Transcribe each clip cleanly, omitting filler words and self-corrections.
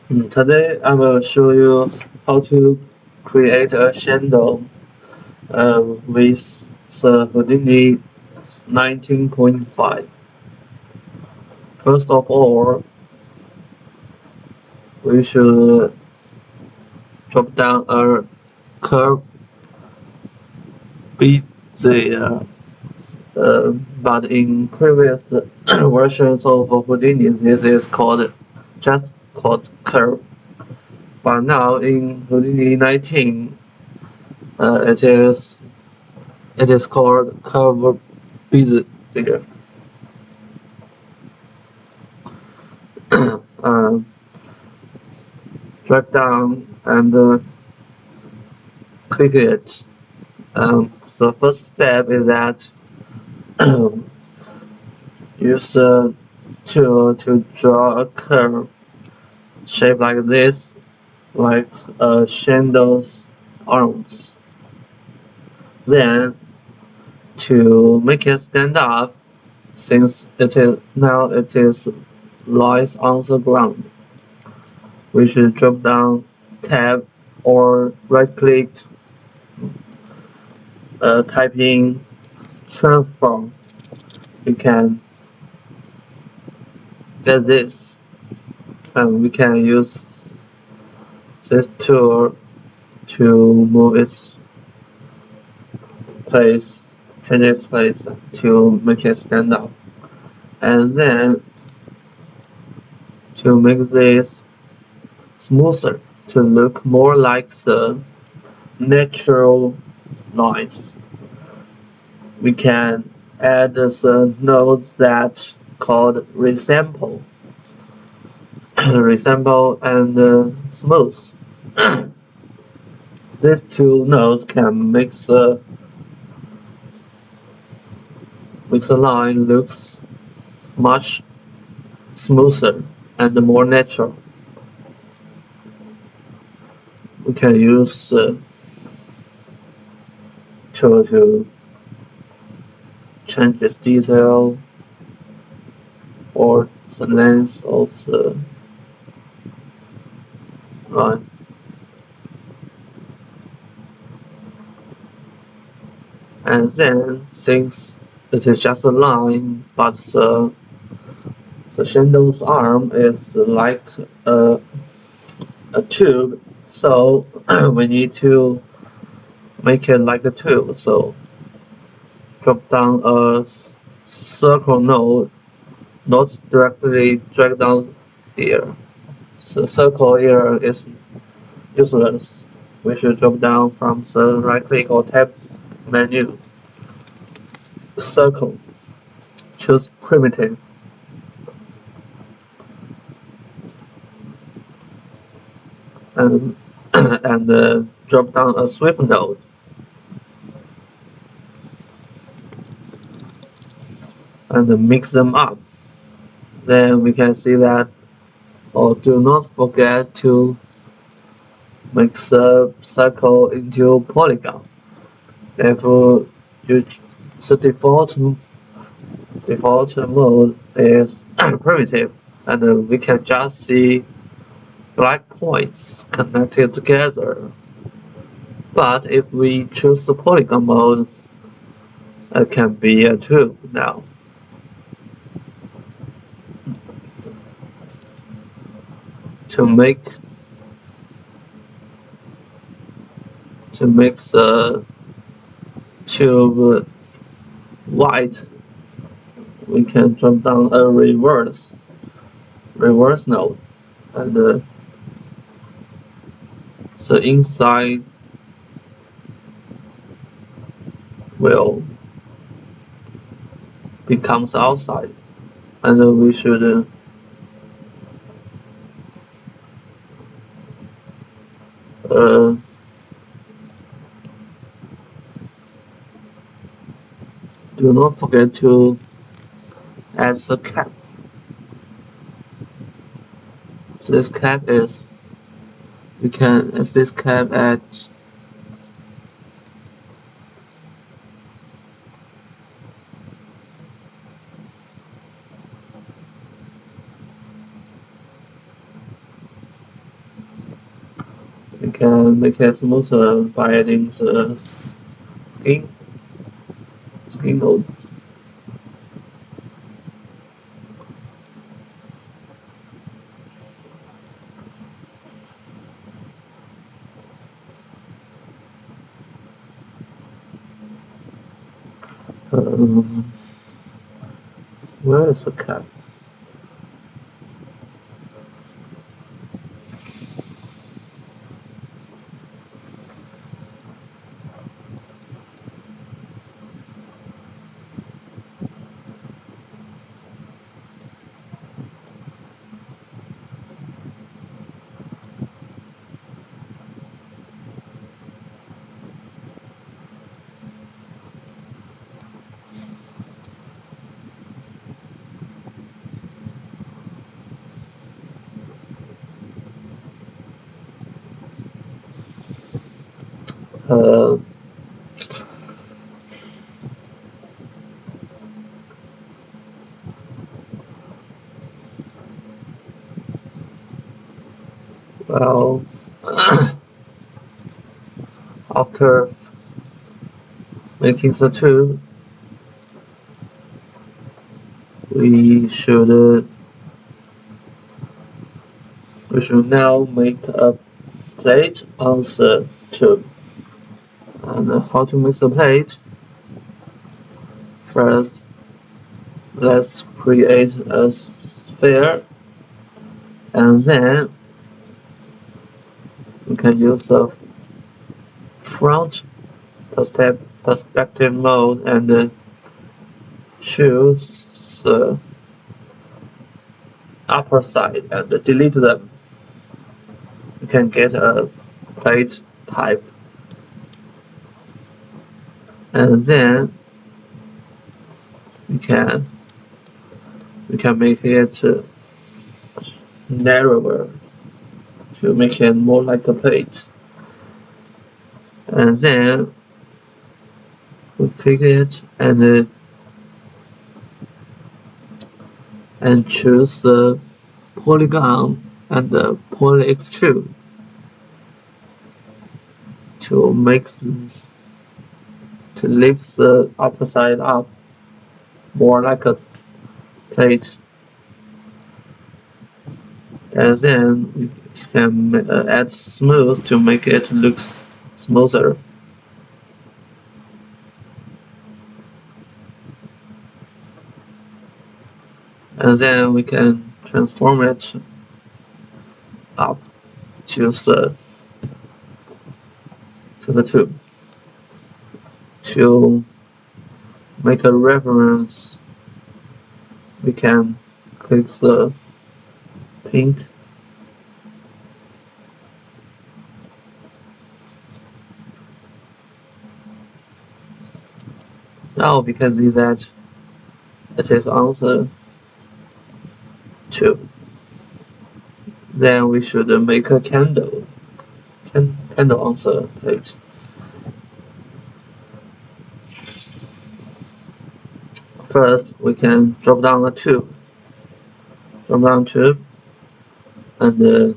Today I will show you how to create a chandle with the Houdini 19.5. First of all, we should drop down a curve beat there. But in previous versions of Houdini, this is just called curve. But now in Houdini 19, it is called curve bezier. uh, Drag down and click it. The first step is that use the tool to draw a curve shaped like this, like a chandle's arms. Then, to make it stand up, since it is lies on the ground, we should drop down, tab, or right click, type in transform. We can get this, and we can use this tool to move its place, change its place to make it stand up. And then to make this smoother, to look more like the natural lines, we can add the nodes that called resample, resample and smooth. These two nodes can make the line looks much smoother and more natural. We can use tool to change its detail or the length of the line. And then, since it is just a line, but the chandle's arm is like a tube, so we need to make it like a tube. So drop down a circle node, not directly drag down here. The circle here is useless. We should drop down from the right click or tab menu. Circle. Choose primitive. And and drop down a sweep node. And mix them up. Then we can see that, or do not forget to make the circle into polygon. If you the default mode is primitive, and we can just see black points connected together. But if we choose the polygon mode, it can be a tube now. To make the tube white, we can drop down a reverse node, and the inside will becomes outside, and we should uh, do not forget to add the cap. This cap is, we can add this cap at We can make it smoother by adding the skin node. Um, where is the cap? Uh, well, after making the tube, we should now make a plate on the tube. And how to make the plate? First, let's create a sphere, and then we can use the front perspective mode and choose the upper side and delete them. You can get a plate type, and then we can make it narrower to make it more like a plate, and then we click it and choose the polygon and the poly extrude to make this, to lift the upper side up more like a plate, and then we can add smooth to make it look smoother. And then we can transform it up to the tube. To make a reference, we can click the pink now we can see that it is on the tube. Then we should make a candle on the plate. First, we can drop down a tube. And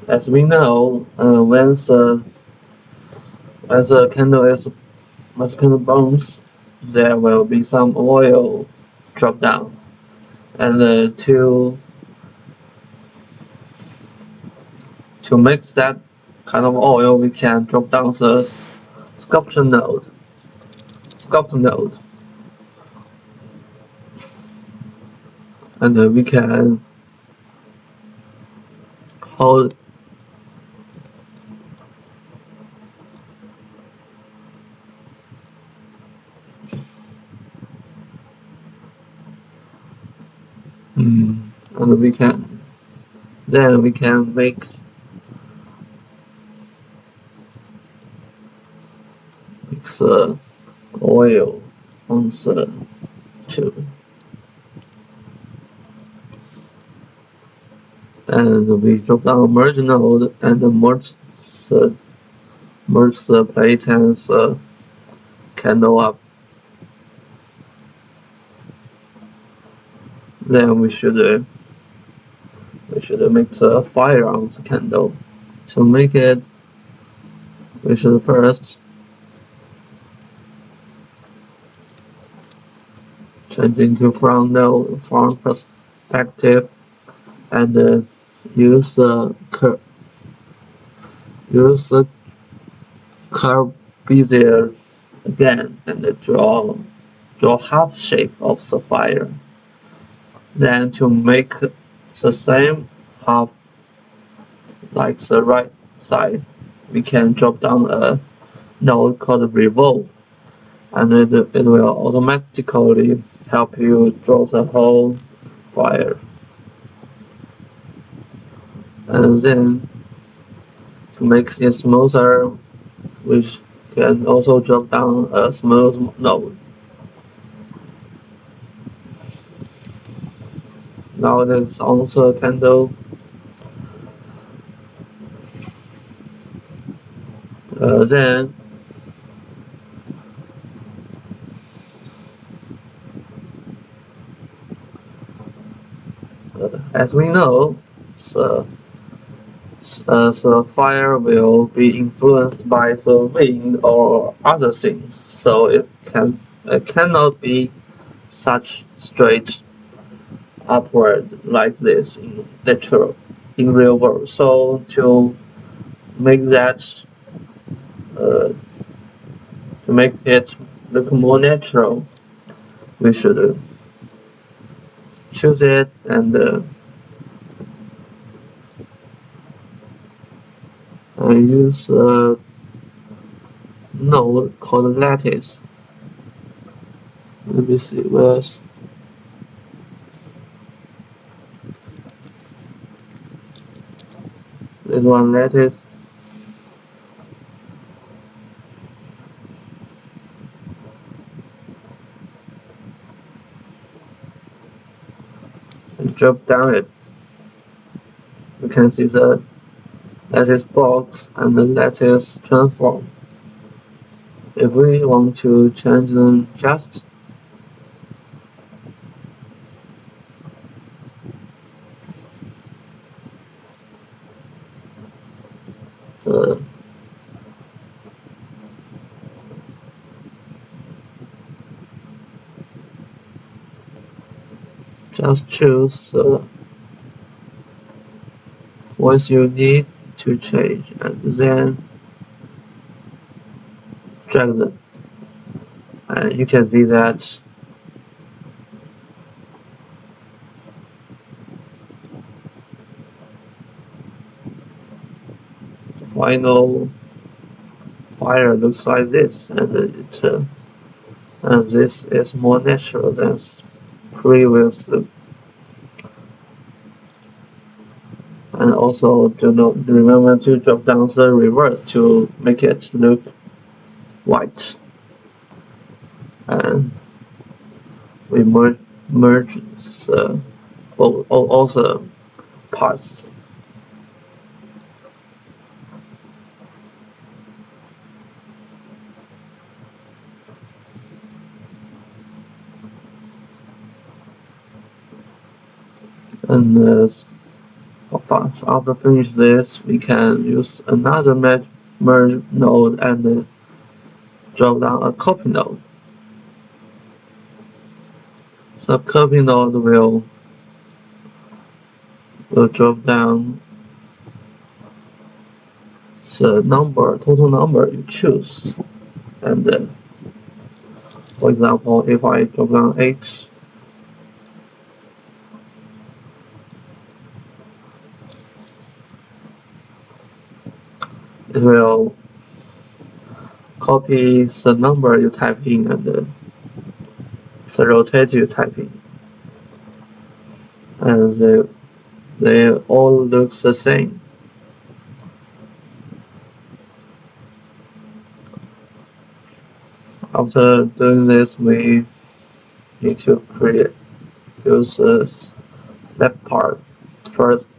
as we know, when the candle burns, there will be some oil drop down, and to mix that kind of oil, we can drop down the sculpture node, and we can hold and we can make the oil on the tube, and we drop down merge node and merge the plate and the candle up. Then we should should make the fire on the candle. To make it, we should first change into front perspective and use the curve bezier again and draw half shape of the fire. Then to make the same half like the right side, we can drop down a node called revolve, and it will automatically help you draw the whole fire. And then to make it smoother, we can also drop down a smooth node. Now it's on the candle. Then as we know, the fire will be influenced by the wind or other things, so it cannot be such straight upward like this in real world. So to make that to make it look more natural, we should choose it and use a node called lattice. Let me see where's this one lattice. And drop down it. You can see the lattice box and the lattice transform. If we want to change them just choose what you need to change and then drag them. And you can see that the final fire looks like this, and this is more natural than previous look. And also do not remember to drop down the reverse to make it look white. And we merge the all the parts. And after finish this, we can use another merge node and drop down a copy node. The copy node will drop down the total number you choose. And for example, if I drop down 8, it will copy the number you type in and the rotate you type in. And they all look the same. After doing this, we need to use this left part. First,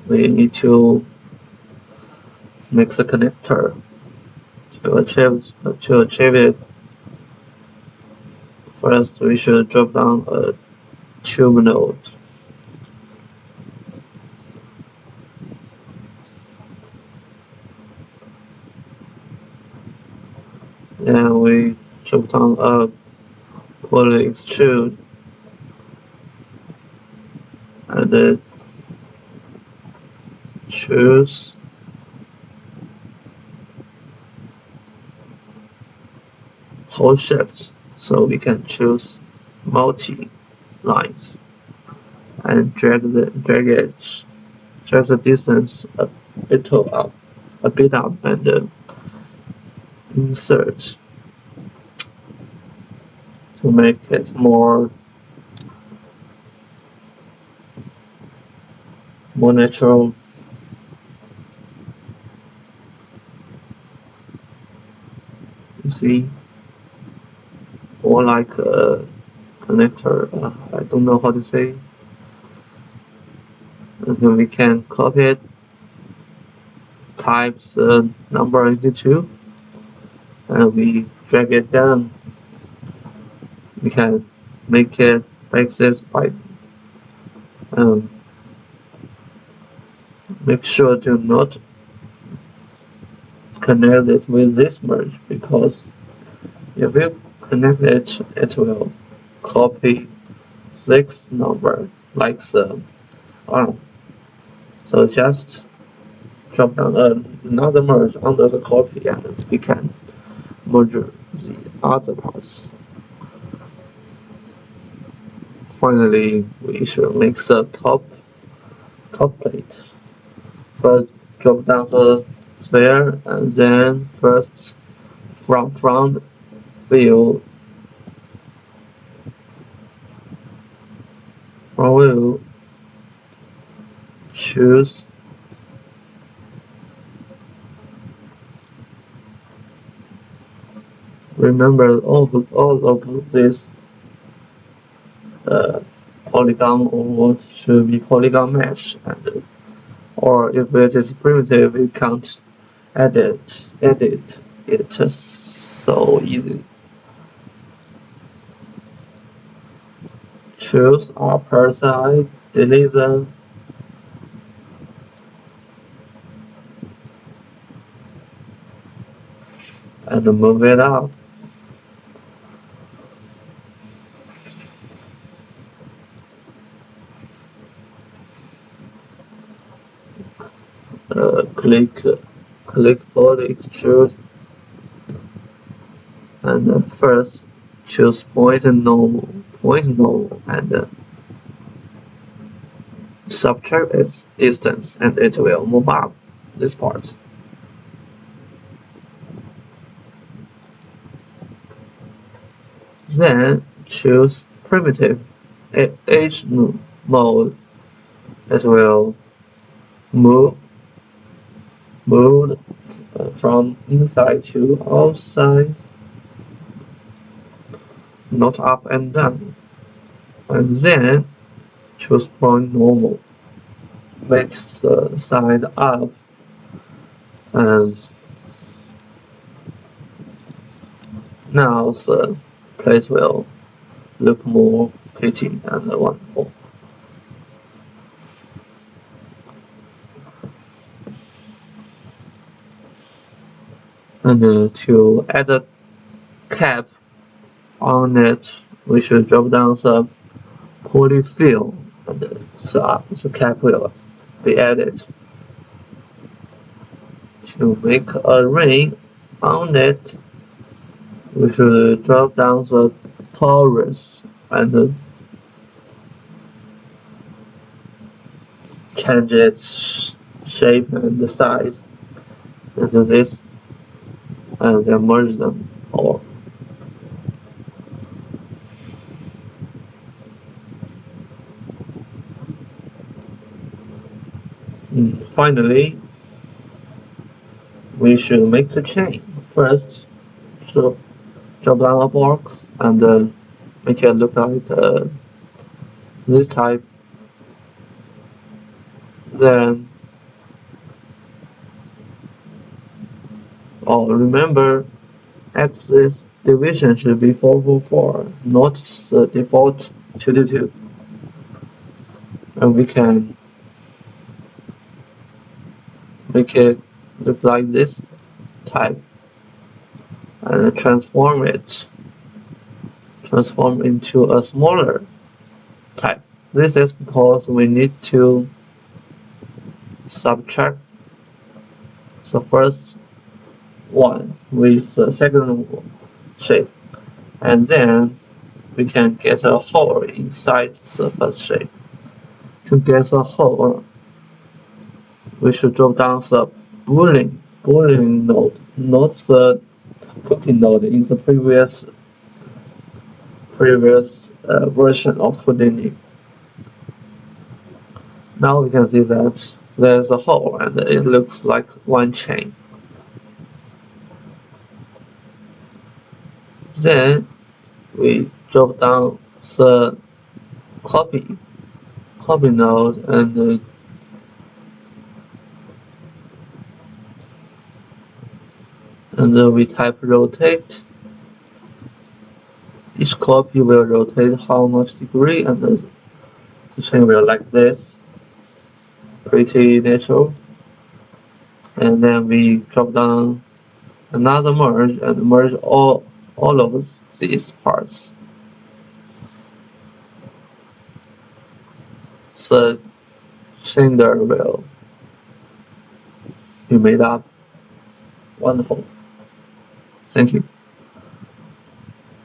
we need to make the connector. To achieve it, first we should drop down a tube node. Then we drop down a poly extrude and then choose whole shift, so we can choose multi lines and drag the distance a bit up and insert to make it more natural. You see, more like a connector. I don't know how to say. And then we can copy it, type the number into 2, and we drag it down. We can make this by make sure to not connect it with this merge, because if you connect it, it will copy 6 number like the arm. So just drop down another merge under the copy and we can merge the other parts. Finally, we should make the top plate. First, drop down the sphere and then first from front view choose remember all of this polygon, or what should be polygon mesh, and or if it is primitive, we can't edit it so easy. Choose upper side, delete them, and move it up. Click poly extrude, and first choose point normal, and subtract its distance, and it will move up this part. Then choose primitive edge mode. It will move from inside to outside, not up and down. And then choose point normal. Make the side up, and now the plate will look more pretty and wonderful. And to add a cap on it, we should drop down the polyfill, and the cap will be added. To make a ring on it, we should drop down the torus and change its shape and size, and do this, and then merge them all. Finally, we should make the chain. First, drop down a box and make it look like this type. Then, remember, axis division should be 4 4 4, not the default 2 2 2. and we can make it look like this type and transform into a smaller type. This is because we need to subtract the first one with the second shape, and then we can get a hole inside the first shape. To get a hole, we should drop down the Boolean node, not the cookie node in the previous version of Houdini. Now we can see that there's a hole and it looks like one chain. Then we drop down the copy node and we type rotate. Each copy will rotate how much degree, and the chain will like this. Pretty natural. And then we drop down another merge and merge all of these parts. The chandelier will be made up. Wonderful. Thank you.